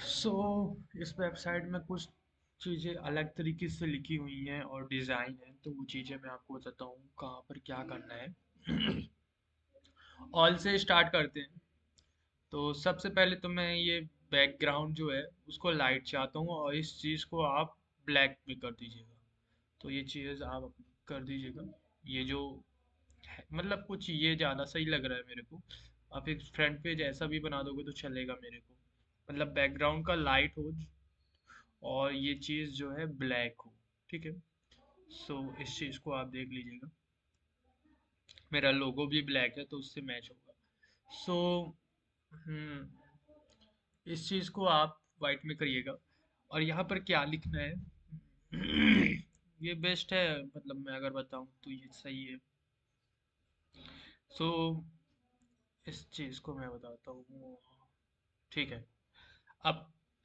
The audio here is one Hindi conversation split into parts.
सो इस वेबसाइट में कुछ चीज़ें अलग तरीके से लिखी हुई हैं और डिज़ाइन है, तो वो चीज़ें मैं आपको बताता हूँ कहाँ पर क्या करना है। ऑल से स्टार्ट करते हैं। तो सबसे पहले तो मैं ये बैकग्राउंड जो है उसको लाइट चाहता हूँ और इस चीज़ को आप ब्लैक में कर दीजिएगा। तो ये चीज़ आप कर दीजिएगा। ये जो मतलब कुछ ये ज़्यादा सही लग रहा है मेरे को। आप एक फ्रंट पेज ऐसा भी बना दोगे तो चलेगा मेरे को। मतलब बैकग्राउंड का लाइट हो और ये चीज़ जो है ब्लैक हो। ठीक है। सो इस चीज़ को आप देख लीजिएगा। मेरा लोगो भी ब्लैक है तो उससे मैच होगा। सो इस चीज़ को आप वाइट में करिएगा। और यहाँ पर क्या लिखना है ये बेस्ट है, मतलब मैं अगर बताऊँ तो ये सही है। सो इस चीज़ को मैं बताता हूँ। ठीक है। अब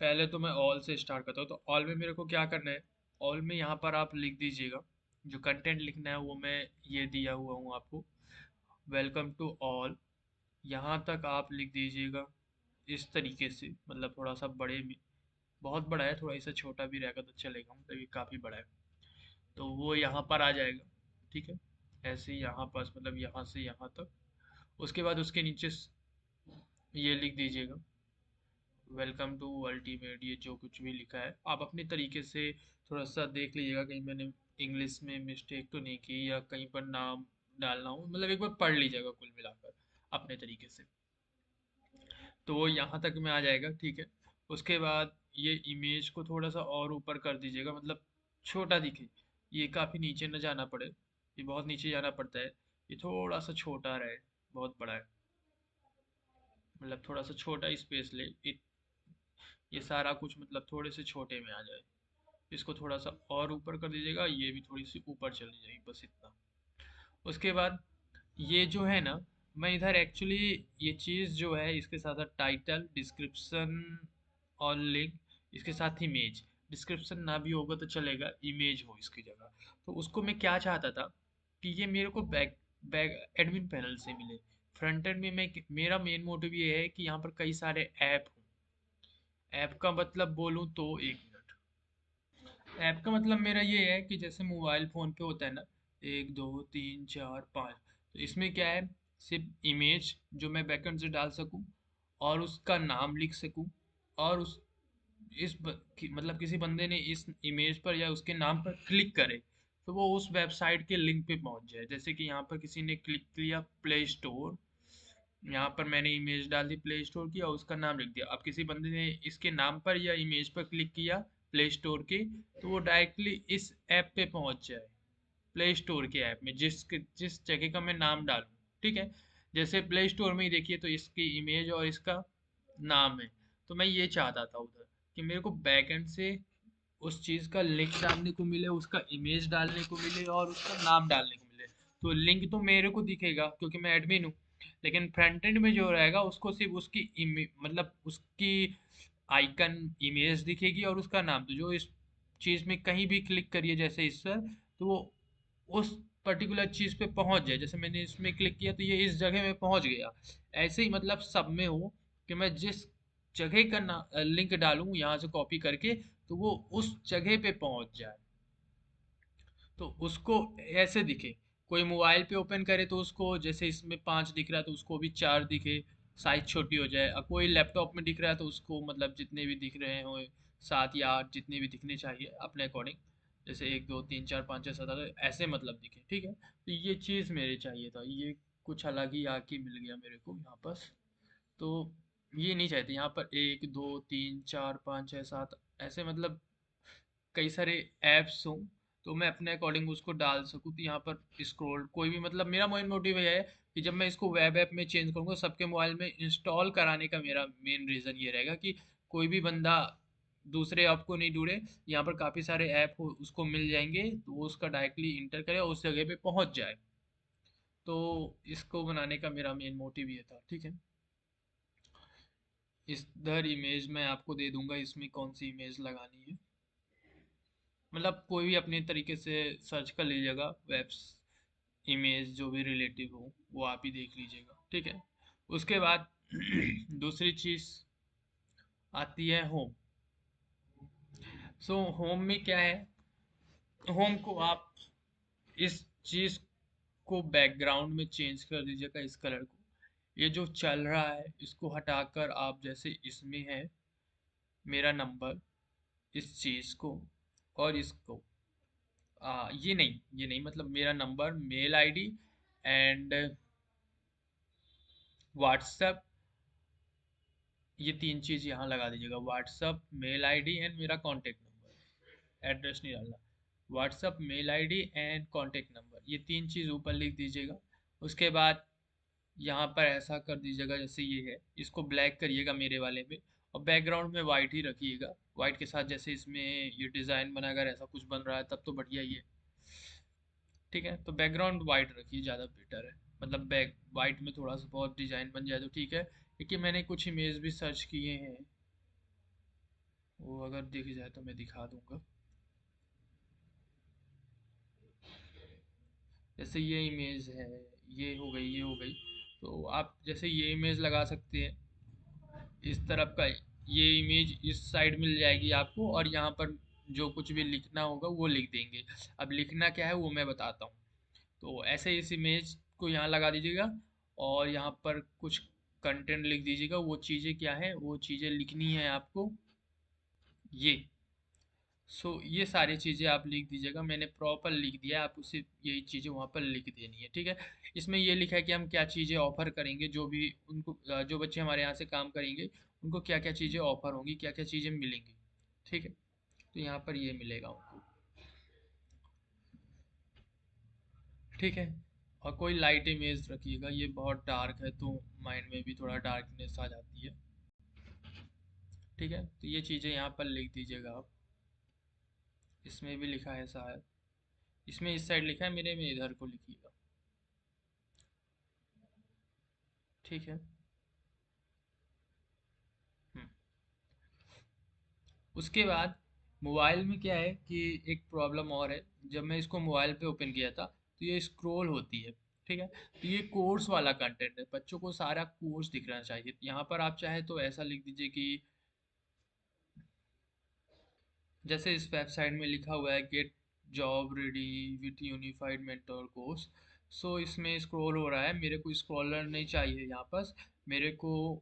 पहले तो मैं ऑल से स्टार्ट करता हूँ। तो ऑल में मेरे को क्या करना है, ऑल में यहाँ पर आप लिख दीजिएगा जो कंटेंट लिखना है वो मैं ये दिया हुआ हूँ आपको। Welcome to all. यहाँ तक आप लिख दीजिएगा इस तरीके से, मतलब थोड़ा सा बड़े में। बहुत बड़ा है, थोड़ा सा छोटा भी रहेगा तो चलेगा, मतलब ये काफ़ी बड़ा है। तो वो यहाँ पर आ जाएगा। ठीक है। ऐसे ही यहाँ पास, मतलब यहाँ से यहाँ तक। उसके बाद उसके नीचे ये लिख दीजिएगा वेलकम टू अल्टीमेट। ये जो कुछ भी लिखा है आप अपने तरीके से थोड़ा सा देख लीजिएगा, कहीं मैंने इंग्लिश में मिस्टेक तो नहीं की या कहीं पर नाम डालना हो, मतलब एक बार पढ़ लीजिएगा कुल मिलाकर अपने तरीके से। तो वो यहाँ तक में आ जाएगा। ठीक है। उसके बाद ये इमेज को थोड़ा सा और ऊपर कर दीजिएगा, मतलब छोटा दिखे। ये काफ़ी नीचे न जाना पड़े, ये बहुत नीचे जाना पड़ता है। ये थोड़ा सा छोटा रहे, बहुत बड़ा है, मतलब थोड़ा सा छोटा स्पेस ले। ये सारा कुछ मतलब थोड़े से छोटे में आ जाए। इसको थोड़ा सा और ऊपर कर दीजिएगा, ये भी थोड़ी सी ऊपर चली जाएगी, बस इतना। उसके बाद ये जो है ना, मैं इधर एक्चुअली ये चीज़ जो है इसके साथ साथ टाइटल, डिस्क्रिप्शन और लिंक, इसके साथ इमेज। डिस्क्रिप्शन ना भी होगा तो चलेगा, इमेज हो इसकी जगह। तो उसको मैं क्या चाहता था कि ये मेरे को बैक बैक एडमिन पैनल से मिले। फ्रंट एंड में मैं, मेरा मेन मोटिव ये है कि यहाँ पर कई सारे ऐप हों। ऐप का मतलब बोलूँ तो, एक मिनट। ऐप का मतलब मेरा ये है कि जैसे मोबाइल फ़ोन पे होता है ना, एक दो तीन चार पाँच, तो इसमें क्या है, सिर्फ इमेज जो मैं बैकएंड से डाल सकूं और उसका नाम लिख सकूं। और मतलब किसी बंदे ने इस इमेज पर या उसके नाम पर क्लिक करे तो वो उस वेबसाइट के लिंक पे पहुंच जाए। जैसे कि यहाँ पर किसी ने क्लिक किया प्ले स्टोर, यहाँ पर मैंने इमेज डाल दी प्ले स्टोर की और उसका नाम लिख दिया। अब किसी बंदे ने इसके नाम पर या इमेज पर क्लिक किया प्ले स्टोर के, तो वो डायरेक्टली इस ऐप पे पहुंच जाए। प्ले स्टोर के ऐप में जिस जगह का मैं नाम डालूं। ठीक है। जैसे प्ले स्टोर में ही देखिए तो इसकी इमेज और इसका नाम है। तो मैं ये चाहता था उधर कि मेरे को बैकएंड से उस चीज़ का लिंक डालने को मिले, उसका इमेज डालने को मिले और उसका नाम डालने को मिले। तो लिंक तो मेरे को दिखेगा क्योंकि मैं एडमिन हूँ, लेकिन फ्रंट एंड में जो रहेगा उसको सिर्फ उसकी मतलब उसकी आइकन इमेज दिखेगी और उसका नाम। तो जो इस चीज़ में कहीं भी क्लिक करिए जैसे इस पर, तो वो उस पर्टिकुलर चीज़ पे पहुंच जाए। जैसे मैंने इसमें क्लिक किया तो ये इस जगह में पहुंच गया। ऐसे ही मतलब सब में हो कि मैं जिस जगह का ना लिंक डालूं यहाँ से कॉपी करके, तो वो उस जगह पे पहुंच जाए। तो उसको ऐसे दिखे। कोई मोबाइल पे ओपन करे तो उसको जैसे इसमें 5 दिख रहा है तो उसको भी 4 दिखे, साइज छोटी हो जाए। और कोई लैपटॉप में दिख रहा है तो उसको मतलब जितने भी दिख रहे हो, 7 या 8 जितने भी दिखने चाहिए अपने अकॉर्डिंग, जैसे 1 2 3 4 5 6 7 8 ऐसे मतलब दिखे। ठीक है। तो ये चीज़ मेरे चाहिए था, ये कुछ अलग ही आके मिल गया मेरे को यहाँ पास। तो ये नहीं चाहते यहाँ पर 1 2 3 4 5 6 7 ऐसे, मतलब कई सारे ऐप्स हों तो मैं अपने अकॉर्डिंग उसको डाल सकूँ। तो यहाँ पर स्क्रॉल कोई भी, मतलब मेरा मेन मोटिव ये है कि जब मैं इसको वेब ऐप में चेंज करूँगा सबके मोबाइल में इंस्टॉल कराने का मेरा मेन रीज़न ये रहेगा कि कोई भी बंदा दूसरे ऐप को नहीं ढूंढे। यहाँ पर काफ़ी सारे ऐप हो उसको मिल जाएंगे तो वो उसका डायरेक्टली इंटर करे और उस जगह पे पहुँच जाए। तो इसको बनाने का मेरा मेन मोटिव ये था। ठीक है। इधर इमेज मैं आपको दे दूंगा, इसमें कौन सी इमेज लगानी है, मतलब कोई भी अपने तरीके से सर्च कर लीजिएगा। वेब्स इमेज जो भी रिलेटिव हो वो आप ही देख लीजिएगा। ठीक है। उसके बाद दूसरी चीज़ आती है होम। सो होम में क्या है, होम को आप इस चीज को बैकग्राउंड में चेंज कर दीजिएगा, इस कलर को। ये जो चल रहा है इसको हटाकर आप जैसे इसमें है मेरा नंबर, इस चीज को और इसको ये नहीं मतलब मेरा number, mail ID and WhatsApp, ये तीन चीज यहाँ लगा दीजिएगा। व्हाट्सएप, मेल आईडी एंड मेरा कॉन्टेक्ट नंबर, एड्रेस नहीं डालना। WhatsApp, mail ID and contact number, ये तीन चीज ऊपर लिख दीजिएगा। उसके बाद यहाँ पर ऐसा कर दीजिएगा जैसे ये है, इसको ब्लैक करिएगा मेरे वाले में, और बैकग्राउंड में वाइट ही रखिएगा। वाइट के साथ जैसे इसमें ये डिज़ाइन बना, अगर ऐसा कुछ बन रहा है तब तो बढ़िया ही है। ठीक है, तो बैकग्राउंड वाइट रखिए, ज़्यादा बेटर है। मतलब बैक वाइट में थोड़ा सा बहुत डिज़ाइन बन जाए तो ठीक है। क्योंकि मैंने कुछ इमेज भी सर्च किए हैं, वो अगर दिख जाए तो मैं दिखा दूंगा। जैसे ये इमेज है, ये हो गई, ये हो गई। तो आप जैसे ये इमेज लगा सकते हैं, इस तरफ का ये इमेज इस साइड मिल जाएगी आपको, और यहाँ पर जो कुछ भी लिखना होगा वो लिख देंगे। अब लिखना क्या है वो मैं बताता हूँ। तो ऐसे इस इमेज को यहाँ लगा दीजिएगा, और यहाँ पर कुछ कंटेंट लिख दीजिएगा। वो चीज़ें क्या है, वो चीज़ें लिखनी है आपको ये। ये सारी चीज़ें आप लिख दीजिएगा, मैंने प्रॉपर लिख दिया है, आप उसे यही चीज़ें वहाँ पर लिख देनी है। ठीक है, इसमें ये लिखा है कि हम क्या चीज़ें ऑफर करेंगे, जो भी उनको जो बच्चे हमारे यहाँ से काम करेंगे उनको क्या क्या चीज़ें ऑफर होंगी, क्या क्या चीज़ें मिलेंगी। ठीक है, तो यहाँ पर ये मिलेगा उनको। ठीक है, और कोई लाइट इमेज रखिएगा, ये बहुत डार्क है तो माइंड में भी थोड़ा डार्कनेस आ जाती है। ठीक है, तो ये चीज़ें यहाँ पर लिख दीजिएगा आप। इसमें भी लिखा है शायद, इसमें इस साइड लिखा है, मेरे में इधर को लिखिएगा। ठीक है। हम्म। उसके बाद मोबाइल में क्या है कि एक प्रॉब्लम और है, जब मैं इसको मोबाइल पे ओपन किया था तो ये स्क्रॉल होती है। ठीक है, तो ये कोर्स वाला कंटेंट है, बच्चों को सारा कोर्स दिखना चाहिए। यहाँ पर आप चाहे तो ऐसा लिख दीजिए कि जैसे इस वेबसाइट में लिखा हुआ है get job ready with unified mentor course. इसमें स्क्रॉल हो रहा है, मेरे को स्क्रॉलर नहीं चाहिए यहाँ पर। मेरे को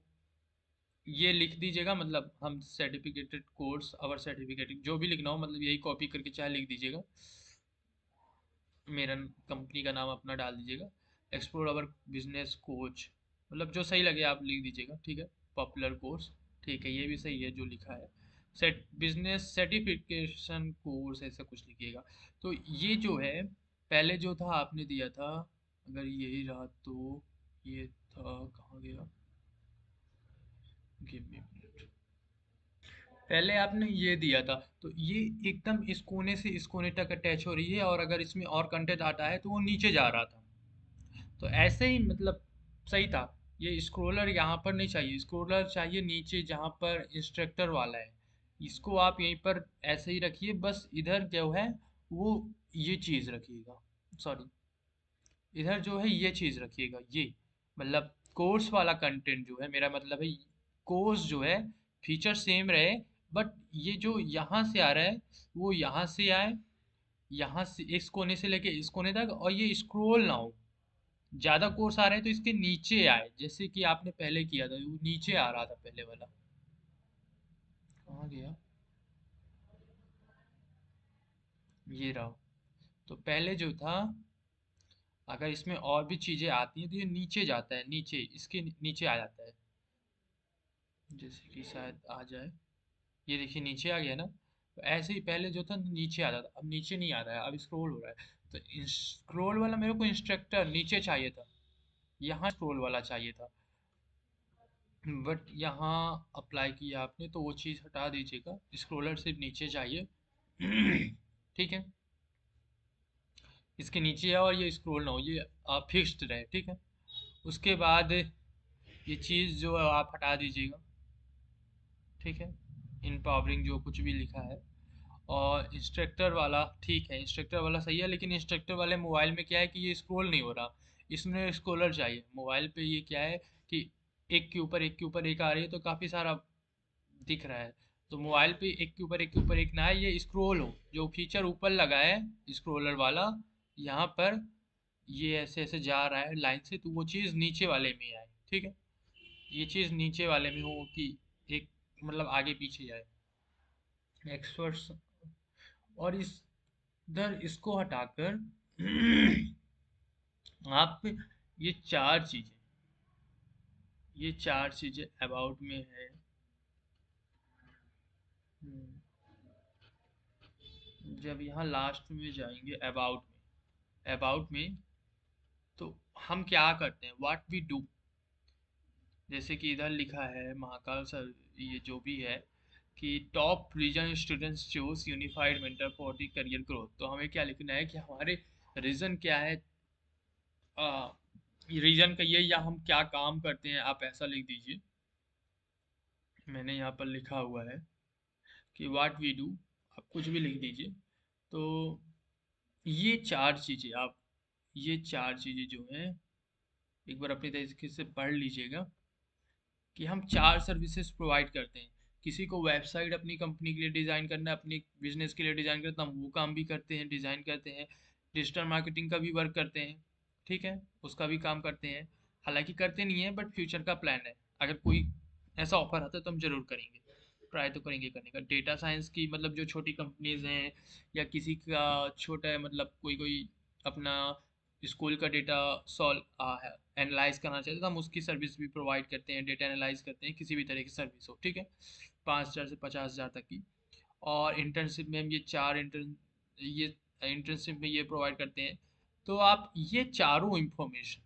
ये लिख दीजिएगा, मतलब हम सर्टिफिकेटेड कोर्स अवर सर्टिफिकेटेड जो भी लिखना हो, मतलब यही कॉपी करके चाहे लिख दीजिएगा। मेरा कंपनी का नाम अपना डाल दीजिएगा, एक्सप्लोर अवर बिजनेस कोच, मतलब जो सही लगे आप लिख दीजिएगा। ठीक है, पॉपुलर कोर्स, ठीक है, ये भी सही है जो लिखा है। सेट बिजनेस सर्टिफिकेशन कोर्स ऐसा कुछ लिखिएगा। तो ये जो है पहले जो था आपने दिया था, अगर यही रहा तो ये था, कहाँ गया, गिव मी मिनट। पहले आपने ये दिया था, तो ये एकदम इस कोने से इस कोने तक अटैच हो रही है, और अगर इसमें और कंटेंट आता है तो वो नीचे जा रहा था। तो ऐसे ही मतलब सही था। ये स्क्रोलर यहाँ पर नहीं चाहिए, स्क्रोलर चाहिए नीचे जहाँ पर इंस्ट्रक्टर वाला है। इसको आप यहीं पर ऐसे ही रखिए, बस इधर जो है वो ये चीज़ रखिएगा, सॉरी, इधर जो है ये चीज़ रखिएगा। ये मतलब कोर्स वाला कंटेंट जो है, मेरा मतलब है कोर्स जो है फीचर सेम रहे, बट ये जो यहाँ से आ रहा है वो यहाँ से आए, यहाँ से इस कोने से लेके इस कोने तक, और ये स्क्रॉल ना हो। ज़्यादा कोर्स आ रहे हैं तो इसके नीचे आए, जैसे कि आपने पहले किया था, वो नीचे आ रहा था पहले वाला। कहाँ गया, ये रहा। तो पहले जो था, अगर इसमें और भी चीज़ें आती हैं तो ये नीचे जाता है, नीचे इसके नीचे आ जाता है। जैसे कि शायद आ जाए, ये देखिए नीचे आ गया ना। तो ऐसे ही पहले जो था नीचे आता था, अब नीचे नहीं आ रहा है, अब स्क्रॉल हो रहा है। तो स्क्रॉल वाला मेरे को इंस्ट्रक्टर नीचे चाहिए था, यहाँ स्क्रॉल वाला चाहिए था, बट यहाँ अप्लाई किया आपने तो वो चीज़ हटा दीजिएगा, स्क्रॉलर सिर्फ नीचे चाहिए। ठीक है, इसके नीचे है और ये स्क्रॉल ना हो, ये आप फिक्स्ड रहे। ठीक है, उसके बाद ये चीज़ जो है आप हटा दीजिएगा। ठीक है, इनपावरिंग जो कुछ भी लिखा है, और इंस्ट्रक्टर वाला ठीक है, इंस्ट्रक्टर वाला सही है, लेकिन इंस्ट्रक्टर वाले मोबाइल में क्या है कि ये स्क्रॉल नहीं हो रहा, इसमें स्क्रॉलर चाहिए। मोबाइल पे ये क्या है कि एक के ऊपर एक के ऊपर एक आ रही है, तो काफ़ी सारा दिख रहा है। तो मोबाइल पे एक के ऊपर एक के ऊपर एक ना है, ये स्क्रोल हो, जो फीचर ऊपर लगा है स्क्रोलर वाला, यहाँ पर ये ऐसे ऐसे जा रहा है लाइन से, तो वो चीज़ नीचे वाले में आए। ठीक है, ये चीज़ नीचे वाले में हो कि एक मतलब आगे पीछे जाए एक्सपर्ट्स। और इस इधर इसको हटाकर आप ये चार चीज़ें, ये चार चीज़ें अबाउट में है। हम्म, जब यहाँ लास्ट में जाएंगे अबाउट में तो हम क्या करते हैं, व्हाट वी डू। जैसे कि इधर लिखा है महाकाल सर, ये जो भी है कि top reason students choose unified mentor for the career growth. तो हमें क्या लिखना है कि हमारे रीजन क्या है, रीजन कहिए या हम क्या काम करते हैं, आप ऐसा लिख दीजिए। मैंने यहाँ पर लिखा हुआ है कि व्हाट वी डू, आप कुछ भी लिख दीजिए। तो ये चार चीज़ें आप, ये चार चीज़ें जो हैं एक बार अपनी तरीके से पढ़ लीजिएगा कि हम चार सर्विसेज प्रोवाइड करते हैं। किसी को वेबसाइट अपनी कंपनी के लिए डिज़ाइन करना है, अपनी बिजनेस के लिए डिज़ाइन करना, हम वो काम भी करते हैं, डिज़ाइन करते हैं। डिजिटल मार्केटिंग का भी वर्क करते हैं, ठीक है, उसका भी काम करते हैं। हालांकि करते नहीं है, बट फ्यूचर का प्लान है। अगर कोई ऐसा ऑफर आता है तो हम जरूर करेंगे, ट्राई तो करेंगे करने का। डेटा साइंस की मतलब जो छोटी कंपनीज हैं, या किसी का छोटा है मतलब कोई कोई अपना स्कूल का डेटा सॉल्व एनालाइज करना चाहते हैं, तो हम उसकी सर्विस भी प्रोवाइड करते हैं, डेटा एनालाइज करते हैं, किसी भी तरह की सर्विस हो, ठीक है, 5,000 से 50,000 तक की। और इंटर्नशिप में हम ये इंटर्नशिप में ये प्रोवाइड करते हैं। तो आप ये चारों इंफॉर्मेशन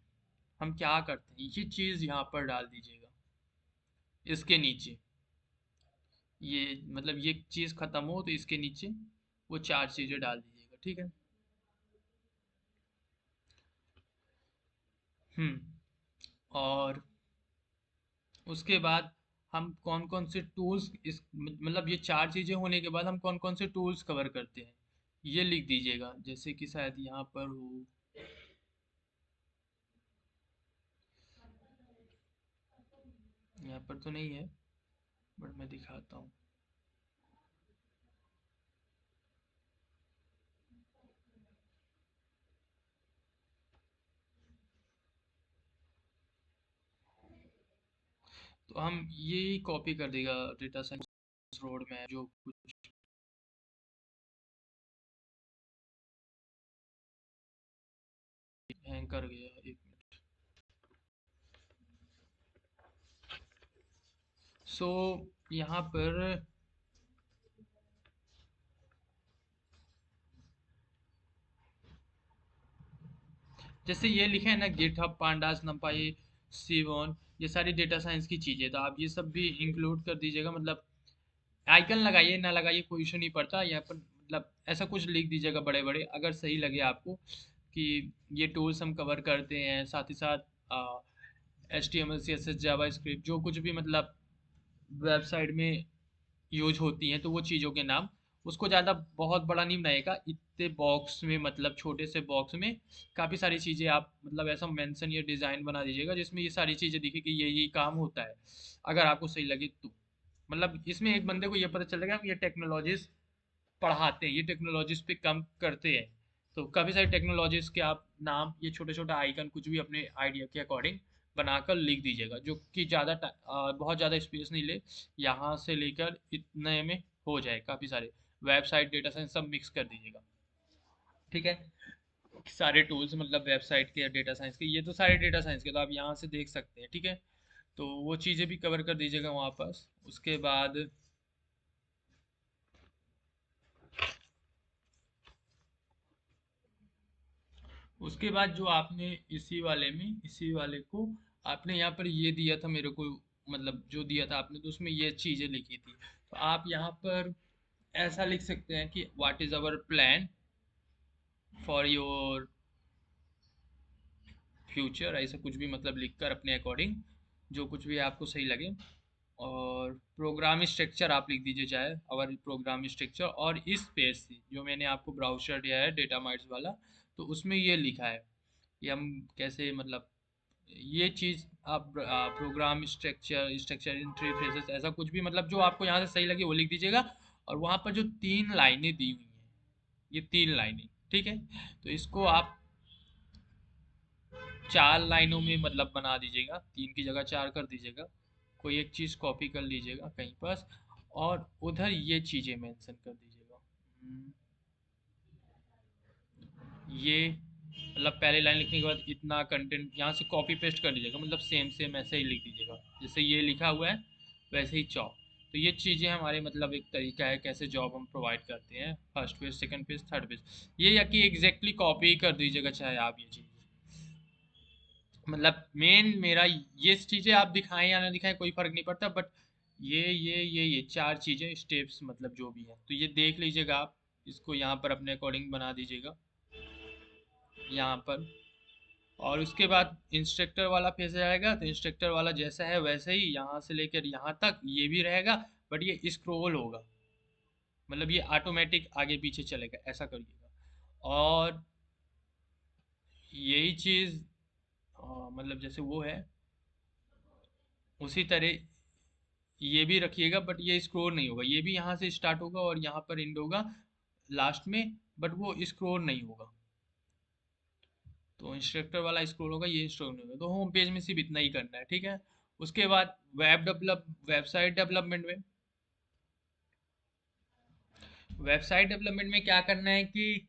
हम क्या करते हैं, ये चीज़ यहाँ पर डाल दीजिएगा इसके नीचे। ये मतलब ये चीज़ खत्म हो तो इसके नीचे वो चार चीज़ें डाल दीजिएगा, ठीक है। और उसके बाद हम कौन कौन से टूल्स इस मतलब ये चार चीज़ें होने के बाद हम कौन कौन से टूल्स कवर करते हैं, ये लिख दीजिएगा। जैसे कि शायद यहाँ पर हो, यहाँ पर तो नहीं है, बट मैं दिखाता हूँ। तो हम ये कॉपी कर देगा, डेटा साइंस रोड में जो कुछ हैंग कर गया, एक मिनट। सो यहाँ पर जैसे ये लिखे है ना, गिटहब, पांडास, नंपाई, सीवॉन, ये सारी डेटा साइंस की चीज़ें, तो आप ये सब भी इंक्लूड कर दीजिएगा। मतलब आइकन लगाइए ना लगाइए कोई इशू नहीं पड़ता यहाँ पर, मतलब ऐसा कुछ लिख दीजिएगा बड़े बड़े, अगर सही लगे आपको कि ये टूल्स हम कवर करते हैं। साथ ही साथ HTML CSS जावा स्क्रिप्ट जो कुछ भी मतलब वेबसाइट में यूज होती हैं, तो वो चीज़ों के नाम, उसको ज़्यादा बहुत बड़ा नहीं बनाएगा, इतने बॉक्स में मतलब छोटे से बॉक्स में काफ़ी सारी चीज़ें आप मतलब ऐसा मेंशन या डिज़ाइन बना दीजिएगा जिसमें ये सारी चीज़ें दिखे कि ये काम होता है, अगर आपको सही लगे तो। मतलब इसमें एक बंदे को ये पता चलेगा कि ये टेक्नोलॉजीज पढ़ाते हैं, ये टेक्नोलॉजीज पे काम करते हैं। तो काफ़ी सारी टेक्नोलॉजीज के आप नाम, ये छोटे छोटा आइकन कुछ भी अपने आइडिया के अकॉर्डिंग बनाकर लिख दीजिएगा, जो कि बहुत ज़्यादा स्पेस नहीं ले, यहाँ से लेकर इतने में हो जाए। काफ़ी सारे वेबसाइट डेटा साइंस सब मिक्स कर दीजिएगा, ठीक है। सारे टूल्स मतलब वेबसाइट के, डेटा साइंस के, ये तो सारे डेटा साइंस के तो आप यहाँ से देख सकते हैं, ठीक है। तो वो चीज़ें भी कवर कर दीजिएगा वहाँ पास। उसके बाद जो आपने इसी वाले को आपने यहाँ पर ये दिया था मेरे को, मतलब जो दिया था आपने, तो उसमें ये चीज़ें लिखी थी। तो आप यहाँ पर ऐसा लिख सकते हैं कि what is our plan for your future, ऐसा कुछ भी मतलब लिखकर अपने अकॉर्डिंग जो कुछ भी आपको सही लगे। और प्रोग्राम स्ट्रक्चर आप लिख दीजिए, चाहे अवर प्रोग्राम स्ट्रक्चर। और इस पेज से जो मैंने आपको ब्राउज़र दिया है डेटा माइट्स वाला, तो उसमें ये लिखा है कि हम कैसे मतलब ये चीज़ आप प्रोग्राम स्ट्रक्चर इंट्री फ्रेजेस ऐसा कुछ भी मतलब जो आपको यहाँ से सही लगे वो लिख दीजिएगा। और वहाँ पर जो 3 लाइनें दी हुई हैं, ये 3 लाइनें, ठीक है, तो इसको आप 4 लाइनों में मतलब बना दीजिएगा, 3 की जगह 4 कर दीजिएगा। कोई एक चीज़ कॉपी कर लीजिएगा कहीं पर और उधर ये चीज़ें मेंशन कर दीजिएगा। ये मतलब पहले लाइन लिखने के बाद इतना कंटेंट यहाँ से कॉपी पेस्ट कर लीजिएगा, मतलब सेम सेम ऐसे ही लिख दीजिएगा जैसे ये लिखा हुआ है वैसे ही जॉब। तो ये चीज़ें हमारे मतलब एक तरीका है कैसे जॉब हम प्रोवाइड करते हैं, first page, second page, third page. ये या कि एग्जैक्टली कॉपी कर दीजिएगा चाहे आप ये चीज़, मतलब मेन मेरा ये चीज़ें आप दिखाएं या ना दिखाएं कोई फर्क नहीं पड़ता, बट ये 4 चीज़ें स्टेप्स मतलब जो भी है तो ये देख लीजिएगा आप। इसको यहाँ पर अपने अकॉर्डिंग बना दीजिएगा यहाँ पर। और उसके बाद इंस्ट्रक्टर वाला पेज आएगा तो इंस्ट्रक्टर वाला जैसा है वैसे ही यहाँ से लेकर यहाँ तक ये भी रहेगा, बट ये स्क्रॉल होगा, मतलब ये ऑटोमेटिक आगे पीछे चलेगा, ऐसा करिएगा। और यही चीज़ मतलब जैसे वो है उसी तरह ये भी रखिएगा, बट ये स्क्रॉल नहीं होगा, ये भी यहाँ से स्टार्ट होगा और यहाँ पर एंड होगा लास्ट में, बट वो स्क्रॉल नहीं होगा। तो इंस्ट्रक्टर वाला स्क्रॉल होगा, ये स्क्रॉल नहीं होगा। तो होम पेज में सिर्फ इतना ही करना है, ठीक है। उसके बाद वेबसाइट डेवलपमेंट में, वेबसाइट डेवलपमेंट में क्या करना है कि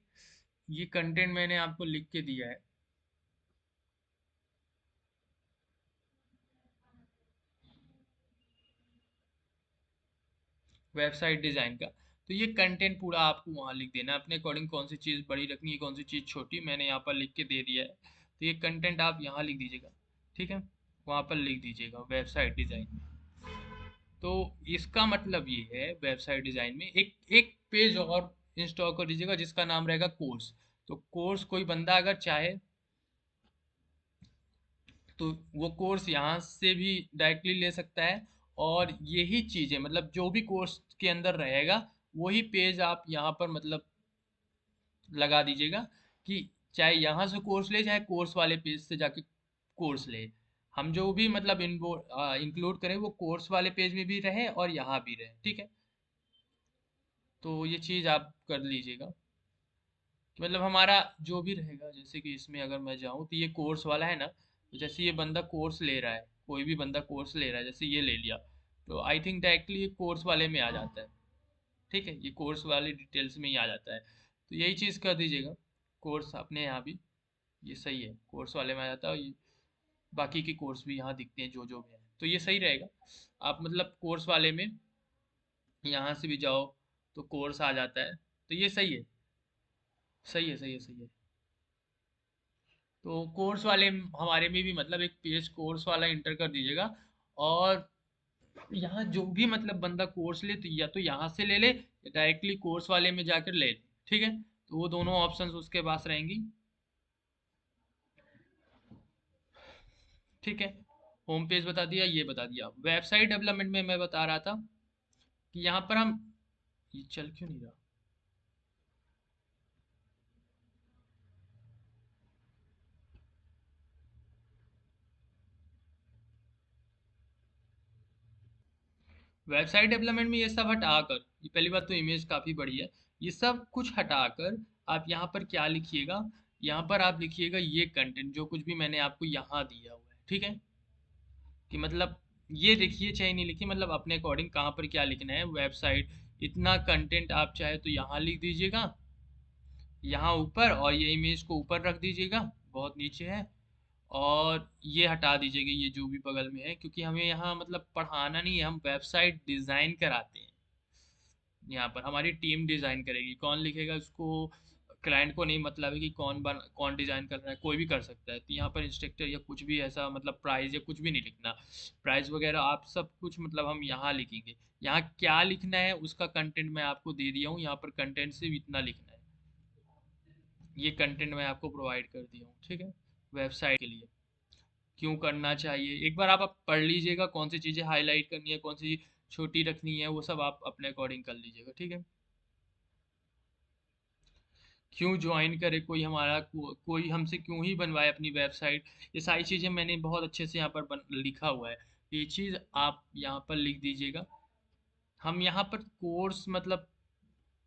ये कंटेंट मैंने आपको लिख के दिया है, वेबसाइट डिज़ाइन का। तो ये कंटेंट पूरा आपको वहाँ लिख देना है अपने अकॉर्डिंग, कौन सी चीज़ बड़ी रखनी है कौन सी चीज़ छोटी, मैंने यहाँ पर लिख के दे दिया है। तो ये कंटेंट आप यहाँ लिख दीजिएगा, ठीक है, वहाँ पर लिख दीजिएगा वेबसाइट डिज़ाइन में। तो इसका मतलब ये है वेबसाइट डिज़ाइन में एक एक पेज और इंस्टॉल कर दीजिएगा जिसका नाम रहेगा कोर्स। तो कोर्स कोई बंदा अगर चाहे तो वो कोर्स यहाँ से भी डायरेक्टली ले सकता है। और यही चीज़ें मतलब जो भी कोर्स के अंदर रहेगा वही पेज आप यहाँ पर मतलब लगा दीजिएगा कि चाहे यहाँ से कोर्स ले चाहे कोर्स वाले पेज से जाके कोर्स ले। हम जो भी मतलब इंक्लूड करें वो कोर्स वाले पेज में भी रहे और यहाँ भी रहे, ठीक है। तो ये चीज़ आप कर लीजिएगा कि मतलब हमारा जो भी रहेगा, जैसे कि इसमें अगर मैं जाऊँ तो ये कोर्स वाला है ना, तो जैसे ये बंदा कोर्स ले रहा है, कोई भी बंदा कोर्स ले रहा है जैसे ये ले लिया, तो आई थिंक डायरेक्टली ये कोर्स वाले में आ जाता है, ठीक है, ये कोर्स वाले डिटेल्स में ही आ जाता है। तो यही चीज़ कर दीजिएगा, कोर्स अपने यहाँ भी ये सही है, कोर्स वाले में आ जाता है। ये बाकी के कोर्स भी यहाँ दिखते हैं जो जो भी है, तो ये सही रहेगा। आप मतलब कोर्स वाले में यहाँ से भी जाओ तो कोर्स आ जाता है, तो ये सही है, सही है, सही है, सही है। तो कोर्स वाले हमारे में भी मतलब एक पेज कोर्स वाला इंटर कर दीजिएगा। और यहाँ जो भी मतलब बंदा कोर्स ले तो या तो यहाँ से ले ले या डायरेक्टली कोर्स वाले में जाकर ले ले, ठीक है। तो वो दोनों ऑप्शंस उसके पास रहेंगी, ठीक है। होम पेज बता दिया, ये बता दिया। वेबसाइट डेवलपमेंट में मैं बता रहा था कि यहाँ पर हम, ये चल क्यों नहीं रहा। वेबसाइट डेवलपमेंट में ये सब हटाकर, ये पहली बात तो इमेज काफ़ी बड़ी है, ये सब कुछ हटाकर आप यहाँ पर क्या लिखिएगा, यहाँ पर आप लिखिएगा ये कंटेंट जो कुछ भी मैंने आपको यहाँ दिया हुआ है, ठीक है। कि मतलब ये लिखिए चाहे नहीं लिखिए, मतलब अपने अकॉर्डिंग कहाँ पर क्या लिखना है। वेबसाइट इतना कंटेंट आप चाहे तो यहाँ लिख दीजिएगा, यहाँ ऊपर, और ये इमेज को ऊपर रख दीजिएगा, बहुत नीचे है। और ये हटा दीजिएगा ये जो भी बगल में है, क्योंकि हमें यहाँ मतलब पढ़ाना नहीं है, हम वेबसाइट डिज़ाइन कराते हैं। यहाँ पर हमारी टीम डिज़ाइन करेगी, कौन लिखेगा उसको, क्लाइंट को नहीं मतलब है कि कौन डिज़ाइन कर रहा है, कोई भी कर सकता है। तो यहाँ पर इंस्ट्रक्टर या कुछ भी ऐसा मतलब प्राइस या कुछ भी नहीं लिखना, प्राइस वगैरह आप सब कुछ मतलब हम यहाँ लिखेंगे। यहाँ क्या लिखना है उसका कंटेंट मैं आपको दे दिया हूँ, यहाँ पर कंटेंट सिर्फ इतना लिखना है, ये कंटेंट मैं आपको प्रोवाइड कर दिया हूँ, ठीक है। वेबसाइट के लिए क्यों करना चाहिए एक बार आप पढ़ लीजिएगा, कौन सी चीज़ें हाईलाइट करनी है कौन सी छोटी रखनी है वो सब आप अपने अकॉर्डिंग कर लीजिएगा, ठीक है। क्यों ज्वाइन करे कोई हमारा, कोई हमसे क्यों ही बनवाए अपनी वेबसाइट। ये सारी चीज़ें मैंने बहुत अच्छे से यहाँ पर लिखा हुआ है। ये चीज़ आप यहाँ पर लिख दीजिएगा। हम यहाँ पर कोर्स मतलब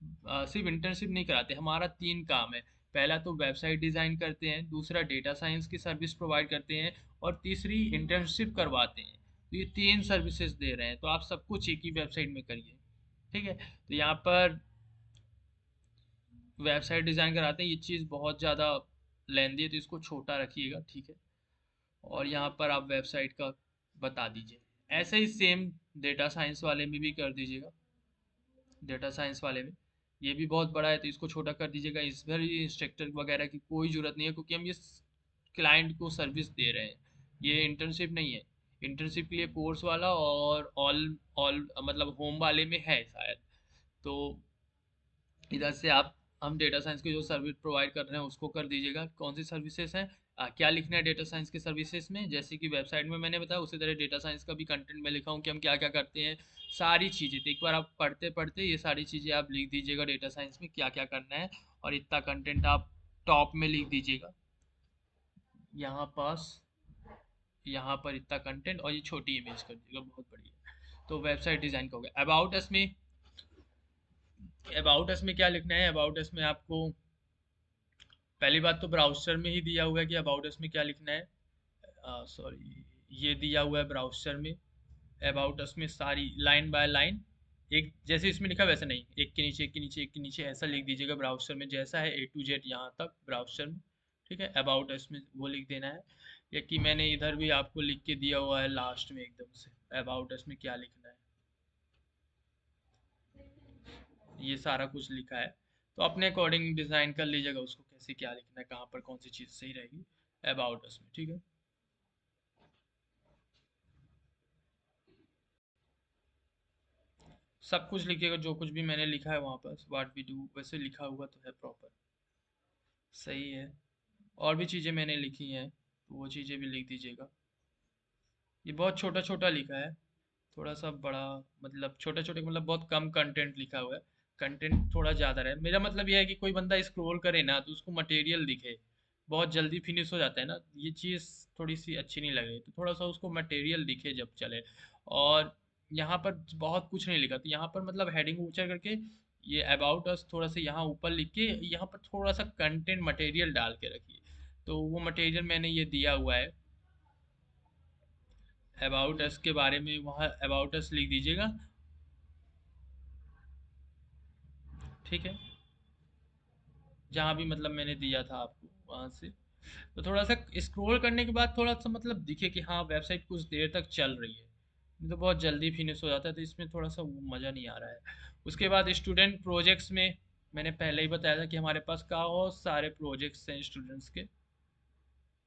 सिर्फ इंटर्नशिप नहीं कराते, हमारा 3 काम है। पहला तो वेबसाइट डिज़ाइन करते हैं, दूसरा डेटा साइंस की सर्विस प्रोवाइड करते हैं, और तीसरी इंटर्नशिप करवाते हैं। तो ये 3 सर्विसेज दे रहे हैं, तो आप सब कुछ एक ही वेबसाइट में करिए। ठीक है, तो यहाँ पर वेबसाइट डिज़ाइन कराते हैं, ये चीज़ बहुत ज़्यादा लेंदी है तो इसको छोटा रखिएगा, ठीक है। और यहाँ पर आप वेबसाइट का बता दीजिए। ऐसे ही सेम डेटा साइंस वाले में भी कर दीजिएगा। डेटा साइंस वाले में ये भी बहुत बड़ा है तो इसको छोटा कर दीजिएगा। इस पर भी इंस्ट्रक्टर वगैरह की कोई ज़रूरत नहीं है, क्योंकि हम ये क्लाइंट को सर्विस दे रहे हैं, ये इंटर्नशिप नहीं है। इंटर्नशिप के लिए कोर्स वाला और ऑल ऑल मतलब होम वाले में है शायद। तो इधर से आप हम डेटा साइंस की जो सर्विस प्रोवाइड कर रहे हैं उसको कर दीजिएगा। कौन सी सर्विसेज हैं, क्या लिखना है डेटा साइंस के सर्विसेज में, जैसे कि वेबसाइट में मैंने बताया उसी तरह डेटा साइंस का भी कंटेंट में लिखा हूँ कि हम क्या क्या करते हैं। सारी चीज़ें तो एक बार आप पढ़ते पढ़ते ये सारी चीज़ें आप लिख दीजिएगा, डेटा साइंस में क्या क्या करना है। और इतना कंटेंट आप टॉप में लिख दीजिएगा, यहाँ पास, यहाँ पर इतना कंटेंट, और ये छोटी इमेज कर दीजिएगा, बहुत बढ़िया। तो वेबसाइट डिज़ाइन का हो गया। अबाउट अस में क्या लिखना है, अबाउट अस में आपको पहली बात तो ब्राउज़र में ही दिया हुआ है कि अबाउट अस में क्या लिखना है। सॉरी, ये दिया हुआ है ब्राउज़र में। अबाउट अस में सारी लाइन बाय लाइन, एक जैसे इसमें लिखा वैसा नहीं, एक के नीचे एक के नीचे एक के नीचे ऐसा लिख दीजिएगा ब्राउज़र में, जैसा है ए टू जेड यहाँ तक ब्राउज़र में। ठीक है, अबाउट अस में वो लिख देना है। या कि मैंने इधर भी आपको लिख के दिया हुआ है लास्ट में एकदम से, अबाउट अस में क्या लिखना है, ये सारा कुछ लिखा है। तो अपने अकॉर्डिंग डिज़ाइन कर लीजिएगा उसको, कैसे क्या लिखना है, कहाँ पर कौन सी चीज़ सही रहेगी अबाउट अस में। ठीक है, सब कुछ लिखिएगा जो कुछ भी मैंने लिखा है वहाँ पर, व्हाट वी डू वैसे लिखा हुआ तो है प्रॉपर, सही है। और भी चीज़ें मैंने लिखी हैं तो वो चीज़ें भी लिख दीजिएगा। ये बहुत छोटा छोटा लिखा है, थोड़ा सा बड़ा, मतलब छोटे छोटे मतलब बहुत कम कंटेंट लिखा हुआ है। कंटेंट थोड़ा ज़्यादा रहे, मेरा मतलब ये है कि कोई बंदा स्क्रॉल करे ना तो उसको मटेरियल दिखे। बहुत जल्दी फिनिश हो जाता है ना, ये चीज़ थोड़ी सी अच्छी नहीं लग रही, तो थोड़ा सा उसको मटेरियल दिखे जब चले। और यहाँ पर बहुत कुछ नहीं लिखा, तो यहाँ पर मतलब हेडिंग ऊंचा करके ये अबाउट अस थोड़ा सा यहाँ ऊपर लिख के यहाँ पर थोड़ा सा कंटेंट मटेरियल डाल के रखिए। तो वो मटेरियल मैंने ये दिया हुआ है अबाउट अस के बारे में, वहाँ अबाउट अस लिख दीजिएगा। ठीक है, जहाँ भी मतलब मैंने दिया था आपको वहाँ से, तो थोड़ा सा स्क्रॉल करने के बाद थोड़ा सा मतलब दिखे कि हाँ वेबसाइट कुछ देर तक चल रही है। नहीं तो बहुत जल्दी फिनिश हो जाता है, तो इसमें थोड़ा सा वो मज़ा नहीं आ रहा है। उसके बाद स्टूडेंट प्रोजेक्ट्स में मैंने पहले ही बताया था कि हमारे पास बहुत सारे प्रोजेक्ट्स हैं स्टूडेंट्स के,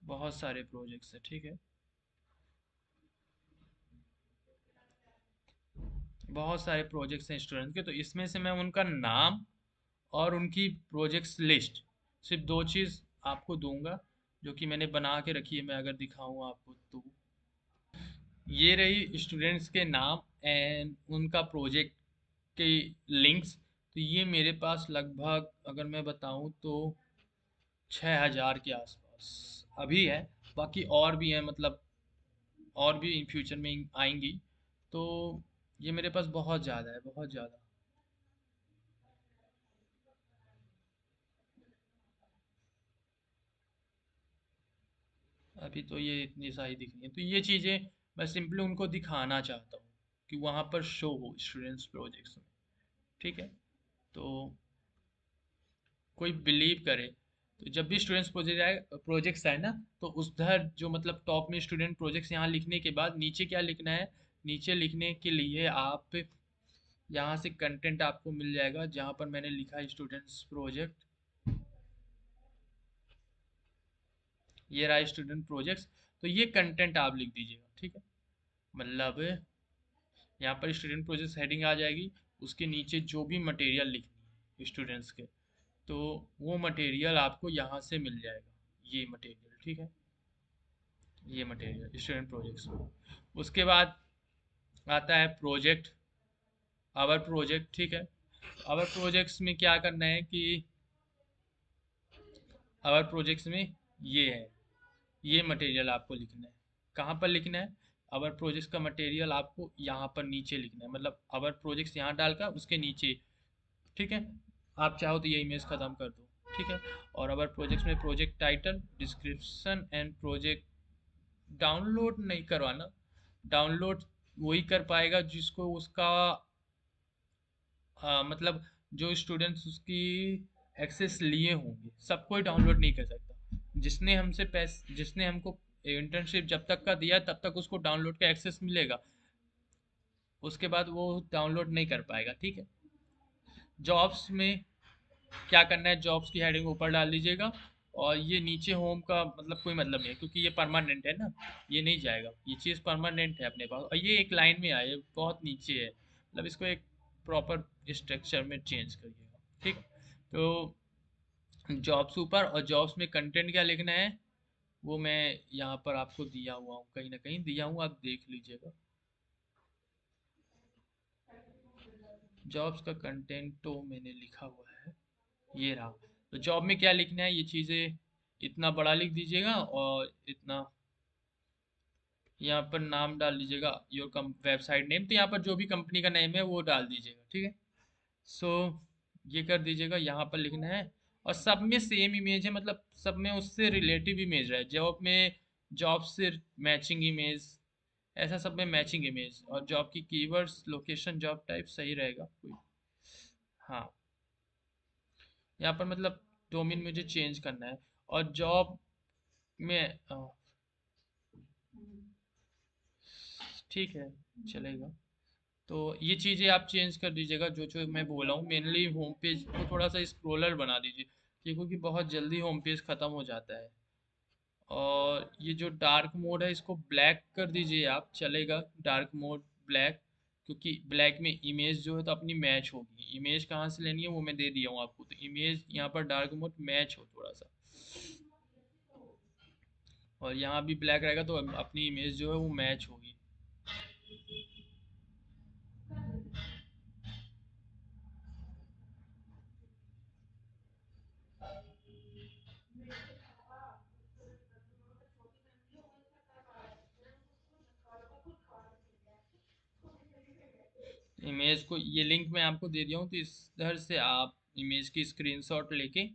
बहुत सारे प्रोजेक्ट्स हैं। ठीक है, बहुत सारे प्रोजेक्ट्स हैं स्टूडेंट के, तो इसमें से मैं उनका नाम और उनकी प्रोजेक्ट्स लिस्ट, सिर्फ दो चीज़ आपको दूंगा जो कि मैंने बना के रखी है। मैं अगर दिखाऊं आपको तो ये रही स्टूडेंट्स के नाम एंड उनका प्रोजेक्ट के लिंक्स। तो ये मेरे पास लगभग अगर मैं बताऊं तो 6,000 के आसपास अभी है। बाकी और भी हैं, मतलब और भी इन फ्यूचर में आएंगी। तो ये मेरे पास बहुत ज़्यादा है, बहुत ज़्यादा। अभी तो ये इतनी सारी दिख रही है, तो ये चीज़ें मैं सिंपली उनको दिखाना चाहता हूँ कि वहाँ पर शो हो स्टूडेंट्स प्रोजेक्ट्स में। ठीक है, तो कोई बिलीव करे। तो जब भी स्टूडेंट्स प्रोजेक्ट्स आए ना, तो उधर जो मतलब टॉप में स्टूडेंट प्रोजेक्ट्स यहाँ लिखने के बाद नीचे क्या लिखना है, नीचे लिखने के लिए आप यहाँ से कंटेंट आपको मिल जाएगा जहाँ पर मैंने लिखा है स्टूडेंट्स प्रोजेक्ट। ये रहा स्टूडेंट प्रोजेक्ट्स, तो ये कंटेंट आप लिख दीजिएगा। ठीक है, मतलब यहाँ पर स्टूडेंट प्रोजेक्ट्स हेडिंग आ जाएगी, उसके नीचे जो भी मटेरियल लिखनी है स्टूडेंट्स के, तो वो मटेरियल आपको यहाँ से मिल जाएगा, ये मटेरियल। ठीक है, ये मटेरियल स्टूडेंट प्रोजेक्ट्स में। उसके बाद आता है प्रोजेक्ट, आवर प्रोजेक्ट। ठीक है, आवर प्रोजेक्ट्स में क्या करना है कि आवर प्रोजेक्ट्स में ये है, ये मटेरियल आपको लिखना है। कहाँ पर लिखना है? आवर प्रोजेक्ट्स का मटेरियल आपको यहाँ पर नीचे लिखना है, मतलब आवर प्रोजेक्ट्स यहाँ डालकर उसके नीचे, ठीक है। आप चाहो तो ये इमेज खत्म कर दो, ठीक है। और आवर प्रोजेक्ट्स में project title, description and project, download नहीं करवाना। डाउनलोड वही कर पाएगा जिसको उसका मतलब जो स्टूडेंट्स उसकी एक्सेस लिए होंगे, सब कोई डाउनलोड नहीं कर सकता। जिसने हमको इंटर्नशिप जब तक का दिया तब तक उसको डाउनलोड का एक्सेस मिलेगा, उसके बाद वो डाउनलोड नहीं कर पाएगा, ठीक है। जॉब्स में क्या करना है, जॉब्स की हेडिंग ऊपर डाल दीजिएगा, और ये नीचे होम का मतलब कोई मतलब नहीं है, क्योंकि ये परमानेंट है ना, ये नहीं जाएगा, ये चीज़ परमानेंट है अपने पास। और ये एक लाइन में आए, बहुत नीचे है, मतलब इसको एक प्रॉपर स्ट्रक्चर में चेंज करिएगा, ठीक। तो जॉब्स ऊपर, और जॉब्स में कंटेंट क्या लिखना है वो मैं यहाँ पर आपको दिया हुआ हूँ, कहीं ना कहीं दिया हूँ, आप देख लीजिएगा। जॉब्स का कंटेंट तो मैंने लिखा हुआ है, ये रहा। तो जॉब में क्या लिखना है, ये चीज़ें इतना बड़ा लिख दीजिएगा, और इतना यहाँ पर नाम डाल दीजिएगा, योर कम वेबसाइट नेम, तो यहाँ पर जो भी कंपनी का नेम है वो डाल दीजिएगा, ठीक है। सो ये कर दीजिएगा, यहाँ पर लिखना है। और सब में सेम इमेज है, मतलब सब में उससे रिलेटिव इमेज रहा है। जॉब में जॉब से मैचिंग इमेज, ऐसा सब में मैचिंग इमेज, और जॉब की कीवर्ड्स, लोकेशन, जॉब टाइप सही रहेगा कोई। हाँ, यहाँ पर मतलब डोमेन मुझे चेंज करना है। और जॉब में ठीक है, चलेगा। तो ये चीज़ें आप चेंज कर दीजिएगा, जो जो मैं बोला हूँ। मेनली होम पेज को थोड़ा सा स्क्रोलर बना दीजिए, क्योंकि बहुत जल्दी होम पेज ख़त्म हो जाता है। और ये जो डार्क मोड है इसको ब्लैक कर दीजिए आप, चलेगा डार्क मोड ब्लैक, क्योंकि ब्लैक में इमेज जो है तो अपनी मैच होगी। इमेज कहाँ से लेनी है वो मैं दे दिया हूँ आपको, तो इमेज यहाँ पर डार्क मोड मैच हो थोड़ा सा, और यहाँ भी ब्लैक रहेगा तो अपनी इमेज जो है वो मैच होगी। इमेज को, ये लिंक मैं आपको दे दिया हूँ, तो इधर से आप इमेज की स्क्रीनशॉट लेके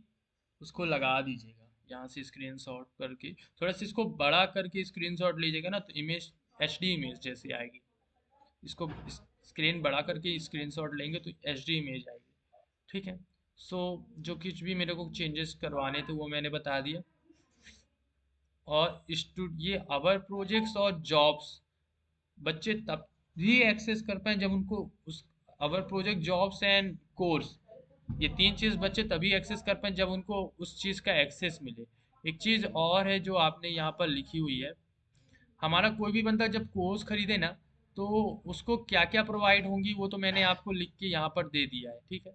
उसको लगा दीजिएगा। यहाँ से स्क्रीनशॉट करके थोड़ा सा इसको बड़ा करके स्क्रीनशॉट लीजिएगा ना, तो इमेज एचडी इमेज जैसी आएगी। इसको स्क्रीन बड़ा करके स्क्रीनशॉट लेंगे तो एचडी इमेज आएगी, ठीक है। सो जो कुछ भी मेरे को चेंजेस करवाने थे वो मैंने बता दिया। और ये अवर प्रोजेक्ट्स और जॉब्स बच्चे तब भी एक्सेस कर पाए जब उनको उस अवर प्रोजेक्ट, जॉब्स एंड कोर्स, ये तीन चीज़ बच्चे तभी एक्सेस कर पाए जब उनको उस चीज़ का एक्सेस मिले। एक चीज़ और है जो आपने यहाँ पर लिखी हुई है, हमारा कोई भी बंदा जब कोर्स खरीदे ना, तो उसको क्या क्या प्रोवाइड होंगी वो तो मैंने आपको लिख के यहाँ पर दे दिया है, ठीक है।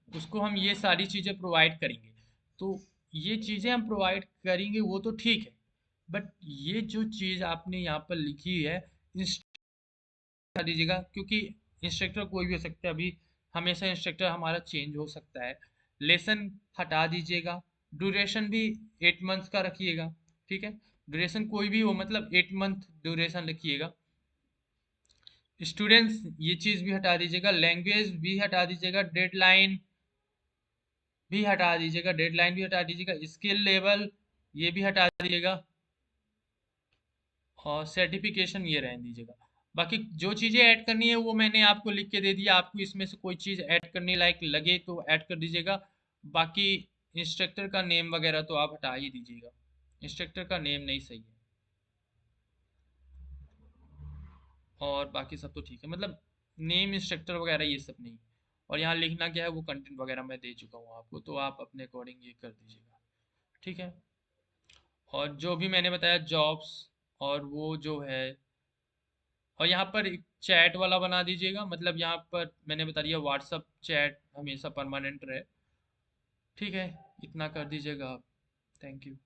उसको हम ये सारी चीज़ें प्रोवाइड करेंगे। तो ये चीज़ें हम प्रोवाइड करेंगे वो तो ठीक है, बट ये जो चीज़ आपने यहाँ पर लिखी है, हटा दीजिएगा, क्योंकि इंस्ट्रक्टर कोई भी हो सकता है। अभी हमेशा इंस्ट्रक्टर हमारा चेंज हो सकता है। लेसन हटा दीजिएगा। ड्यूरेशन भी 8 मंथ्स का रखिएगा, ठीक है। ड्यूरेशन कोई भी हो, मतलब 8 मंथ ड्यूरेशन रखिएगा। स्टूडेंट्स ये चीज़ भी हटा दीजिएगा। लैंग्वेज भी हटा दीजिएगा। डेडलाइन भी हटा दीजिएगा। डेडलाइन भी हटा दीजिएगा। स्किल लेवल ये भी हटा दीजिएगा। और सर्टिफिकेशन ये रहने दीजिएगा। बाकी जो चीज़ें ऐड करनी है वो मैंने आपको लिख के दे दिया। आपको इसमें से कोई चीज़ ऐड करने लायक लगे तो ऐड कर दीजिएगा। बाकी इंस्ट्रक्टर का नेम वगैरह तो आप हटा ही दीजिएगा, इंस्ट्रक्टर का नेम नहीं सही है। और बाकी सब तो ठीक है, मतलब नेम इंस्ट्रक्टर वगैरह ये सब नहीं। और यहाँ लिखना क्या है वो कंटेंट वगैरह मैं दे चुका हूँ आपको, तो आप अपने अकॉर्डिंग ये कर दीजिएगा, ठीक है। और जो भी मैंने बताया जॉब्स और वो जो है, और यहाँ पर एक चैट वाला बना दीजिएगा, मतलब यहाँ पर मैंने बता दिया व्हाट्सअप चैट हमेशा परमानेंट रहे, ठीक है। इतना कर दीजिएगा आप। Thank you.